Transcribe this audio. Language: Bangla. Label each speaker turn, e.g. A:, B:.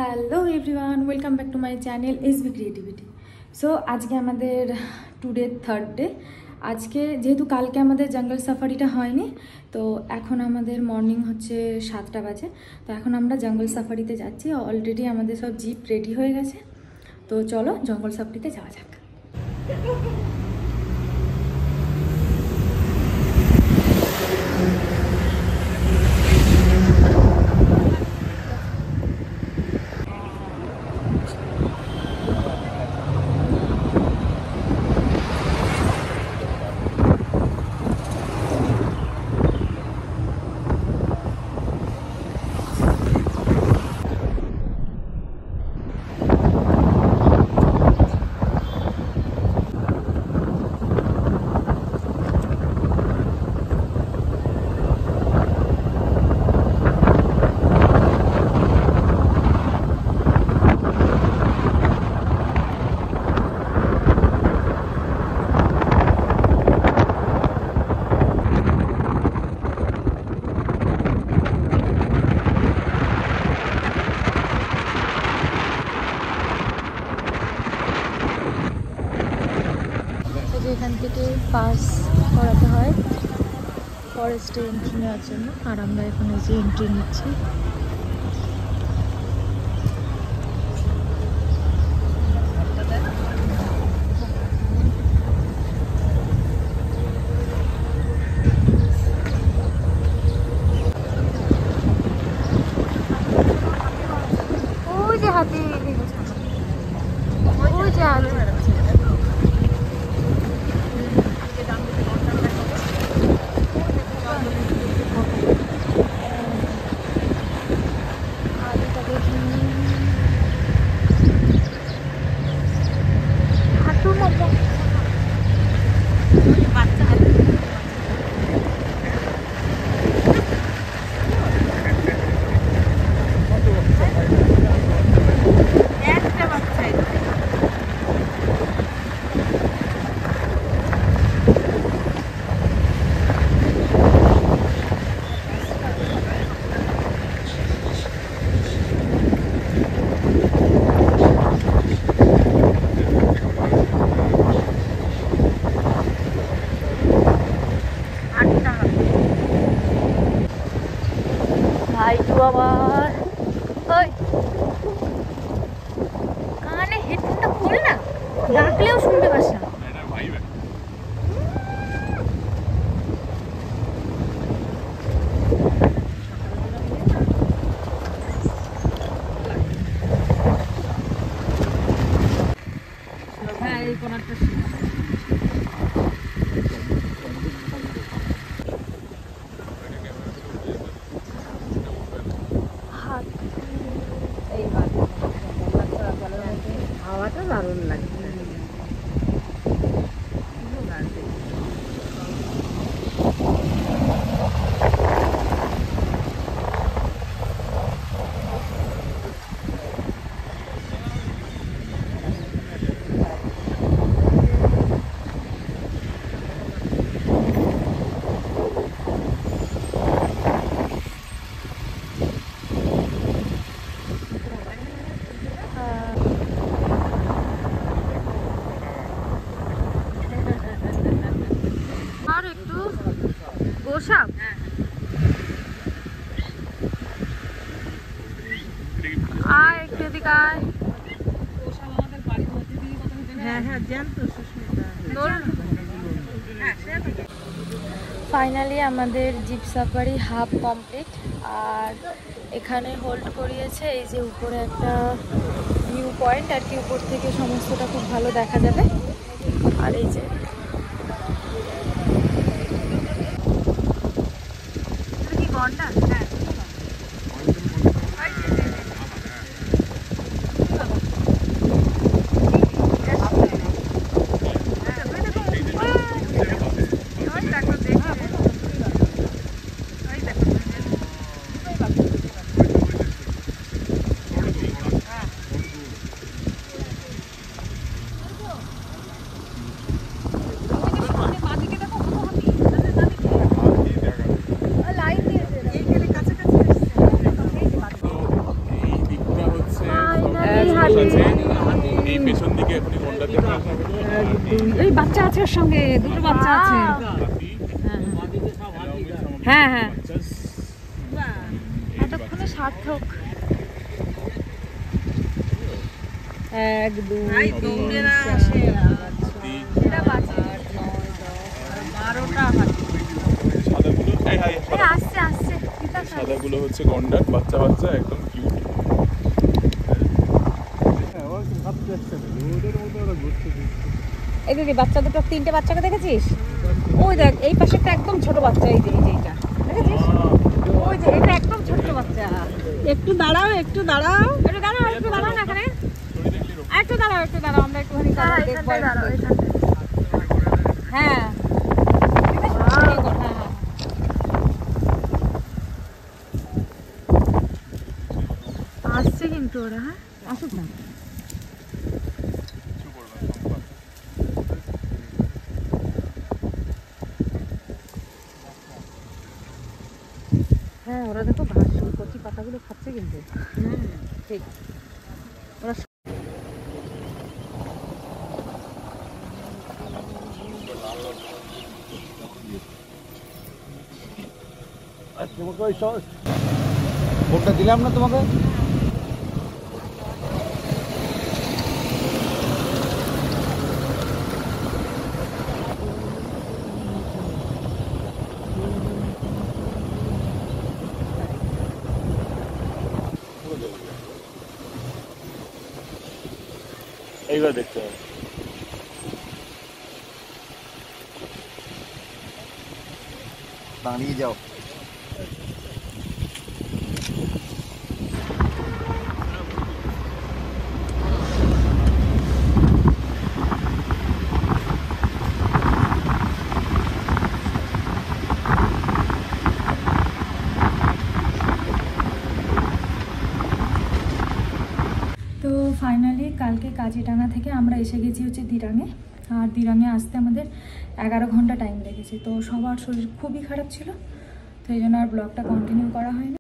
A: Hello everyone, welcome back to my channel SB creativity. So আজকে আমাদের টুডে থার্ড ডে। আজকে যেহেতু কালকে আমাদের জঙ্গল সাফারিটা হয়নি, তো এখন আমাদের মর্নিং হচ্ছে 7টা বাজে। তো এখন আমরা জঙ্গল সাফারিতে যাচ্ছি। অলরেডি আমাদের সব জিপ রেডি হয়ে গেছে, তো চলো জঙ্গল সাফারিতে যাওয়া যাক। এখান থেকে পাস করাতে হয় ফরেস্টে এন্ট্রি নেওয়ার জন্য, আর আমরা এখন এই যে এন্ট্রি নিচ্ছি। ওই যে হাতি, ওই যে হাতি। আবার ওই কানে হেডফোনটা খোল না, ডাকলেও শুনতে পাস না। হ্যাঁ, এই কোনারটা হাওয়াটা দারুণ লাগছে। গোসাপ আয় একটু এদিকে আয়। ফাইনালি আমাদের জিপ সাফারি হাফ কমপ্লিট, আর এখানে হোল্ড করিয়েছে এই যে উপরে একটা ভিউ পয়েন্ট আর কি, উপর থেকে সমস্তটা খুব ভালো দেখা যাবে। আর এই যে গন্ডা, হ্যাঁ লাইন দিয়েছে।
B: পেছন দিকে এখনই গন্ডার দেখা
C: এই বাচ্চা আছে ওর সঙ্গে, দুটো বাচ্চা আছে। হ্যাঁ হ্যাঁ,
A: এতক্ষণে সার্থক।
C: 1 2 3
B: সাদাগুলো হচ্ছে গন্ডার, বাচ্চা বাচ্চা একদম কিউট।
C: এই দিদি বাচ্চা দুটো, 3টে বাচ্চাকে দেখেছিস? ওই দেখ এই পাশেরটা একদম ছোট বাচ্চা, এই যে এইটা দেখেছিস? ওই যে এটা একদম ছোট বাচ্চা। একটু দাঁড়াও, একটু দাঁড়াও, একটু দাঁড়াও, একটু দাঁড়াও না এখানে, একটু দাঁড়াও, একটু দাঁড়াও, আমরা একটুখানি দেখবো। হ্যাঁ
A: আসছে কিন্তু ওরা। হ্যাঁ
C: আসুক না। হ্যাঁ ওরা দেখো ঘাস কচি পাতাগুলো খাচ্ছে কিন্তু। ঠিক ওরা
D: তোমাকে ওই ভোটটা দিলাম না তোমাকে।
B: এইবার দেখতে হবে।
D: দাঁড়িয়ে যাও।
A: তো ফাইনালি কালকে কাজিরাঙা থেকে আমরা এসে গেছি হচ্ছে দিরাঙে। আর দিরাঙে আসতে আমাদের 11 ঘন্টা টাইম লেগেছে। তো সবার শরীর খুবই খারাপ ছিল, তো এই জন্য আর ব্লগটা কন্টিনিউ করা হয়নি।